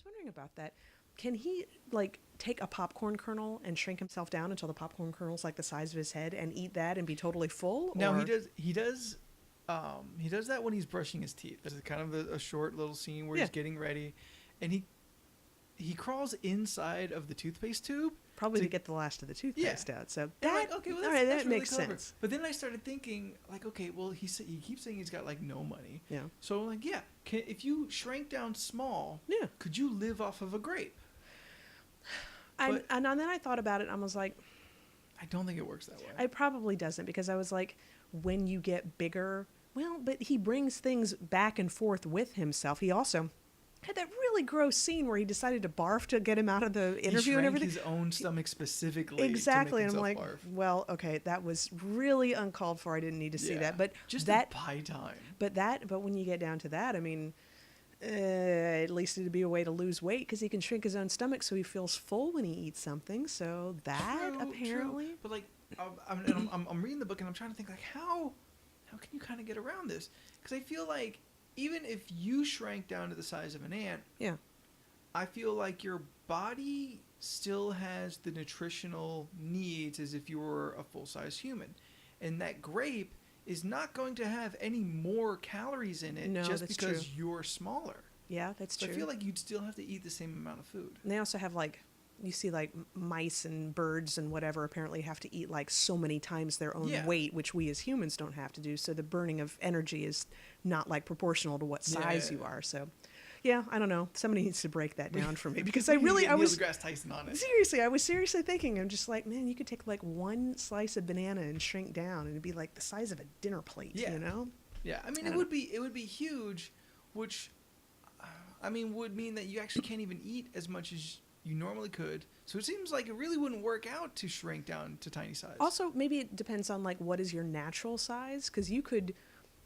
wondering about that. Can he like take a popcorn kernel and shrink himself down until the popcorn kernel's like the size of his head and eat that and be totally full? Now Or he does that when he's brushing his teeth. There's kind of a short little scene where Yeah. he's getting ready, and he crawls inside of the toothpaste tube. probably to get the last of the toothpaste out. So And that I'm like, okay, well, all right, that's that really makes clever. sense. But then I started thinking, like, okay, well, he keeps saying he's got like no money. Yeah. So like, yeah, if you shrank down small, Yeah. could you live off of a grape? And then I thought about it and I was like, I don't think it works that way. it probably doesn't, because I was like, when you get bigger, well, but he brings things back and forth with himself. He also had that really gross scene where he decided to barf to get him out of the interview and everything. He shrank his own stomach specifically. Exactly. To And make I'm like, himself barf. well, okay, that was really uncalled for. I didn't need to see that. But just that a pie time. But when you get down to that, I mean, at least it'd be a way to lose weight, because he can shrink his own stomach so he feels full when he eats something. So that apparently. True. But like, I'm reading the book and I'm trying to think like how can you kind of get around this? Because I feel like even if you shrank down to the size of an ant, Yeah. I feel like your body still has the nutritional needs as if you were a full-size human, and that grape is not going to have any more calories in it just because you're smaller. Yeah, that's So true. I feel like you'd still have to eat the same amount of food. And they also have like, you see like mice and birds and whatever apparently have to eat like so many times their own weight, which we as humans don't have to do. So the burning of energy is not like proportional to what size you are. So yeah, I don't know. Somebody needs to break that down for me, because I was Neil deGrasse Tyson on it. Seriously, I was seriously thinking, I'm just like, man, you could take like one slice of banana and shrink down and it'd be like the size of a dinner plate, you know? Yeah, I mean, it would be huge, which I mean would mean that you actually can't even eat as much as you normally could. So it seems like it really wouldn't work out to shrink down to tiny size. Also, maybe it depends on like what is your natural size, because you could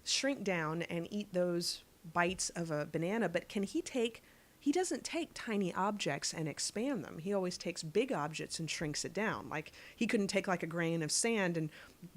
shrink down and eat those bites of a banana, but he doesn't take tiny objects and expand them. He always takes big objects and shrinks it down. Like he couldn't take like a grain of sand and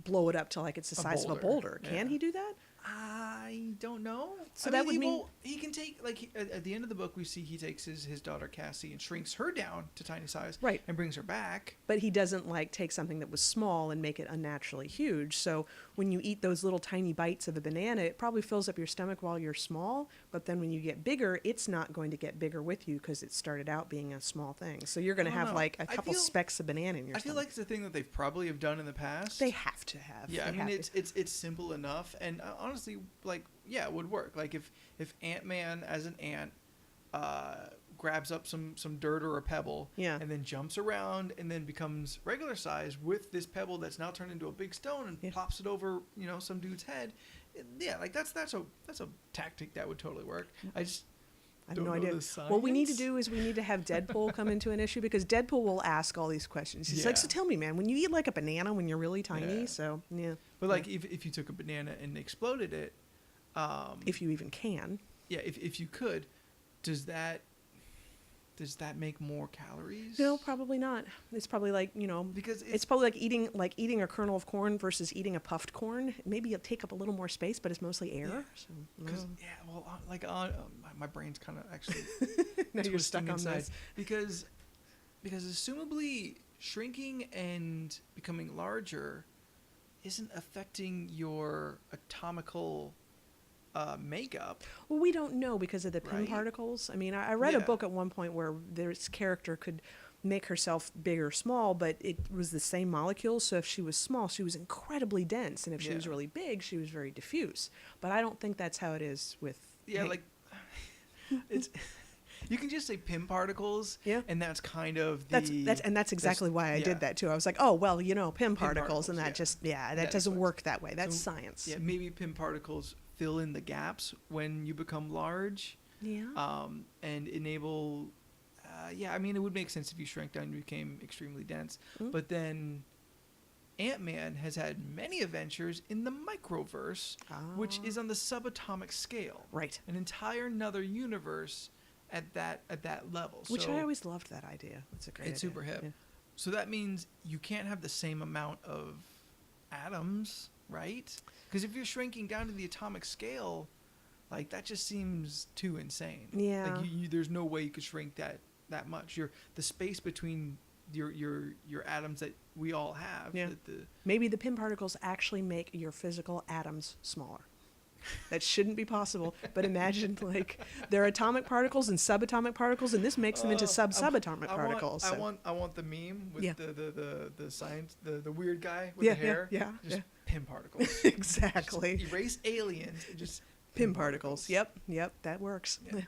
blow it up to like it's the size of a boulder. Can he do that? I don't know. So that would mean he can take, like, at the end of the book we see he takes his daughter Cassie and shrinks her down to tiny size, right, and brings her back. But he doesn't like take something that was small and make it unnaturally huge. So when you eat those little tiny bites of a banana, it probably fills up your stomach while you're small, but then when you get bigger, it's not going to get bigger with you because it started out being a small thing. So you're going to have like a couple specks of banana in your stomach. I feel like it's a thing that they've probably have done in the past. They have to have. Yeah, I mean it's simple enough, and honestly, like, yeah, it would work. Like if Ant-Man as an ant grabs up some dirt or a pebble, and then jumps around and then becomes regular size with this pebble that's now turned into a big stone and pops it over, some dude's head. Yeah, like that's a tactic that would totally work. I have no idea. What we need to do is we need to have Deadpool come into an issue, because Deadpool will ask all these questions. He's like, so tell me, man, when you eat like a banana when you're really tiny, But like if you took a banana and exploded it, if you even can. Yeah, if you could, does that make more calories? No, probably not. It's probably like, because it's probably like eating a kernel of corn versus eating a puffed corn. Maybe it'll take up a little more space, but it's mostly air. My brain's kind of actually now you're stuck on this. Because assumably shrinking and becoming larger isn't affecting your atomical makeup. Well, we don't know because of the Pym particles. I mean, I read a book at one point where this character could make herself big or small, but it was the same molecule. So if she was small, she was incredibly dense, and if she was really big, she was very diffuse. But I don't think that's how it is with it's. You can just say Pym particles, and that's kind of that's exactly why I did that too. I was like, oh well, Pym particles, and that that doesn't work that way. That's science. Yeah, maybe Pym particles fill in the gaps when you become large. Yeah. And enable. I mean, it would make sense if you shrank down and became extremely dense. Mm-hmm. But then Ant-Man has had many adventures in the microverse, which is on the subatomic scale. Right. An entire another universe at that level. Which I always loved that idea. It's a great idea. It's super hip. Yeah. So that means you can't have the same amount of atoms, right? Because if you're shrinking down to the atomic scale, Like that just seems too insane. Yeah. Like there's no way you could shrink that much. The space between your atoms that we all have. Yeah. Maybe the Pym particles actually make your physical atoms smaller. That shouldn't be possible. But imagine like there are atomic particles and subatomic particles, and this makes them into subatomic particles. I want the meme with the science, the weird guy with the hair. Just Pym particles. Exactly. Just erase aliens and just Pym particles. Yep, that works. Yeah.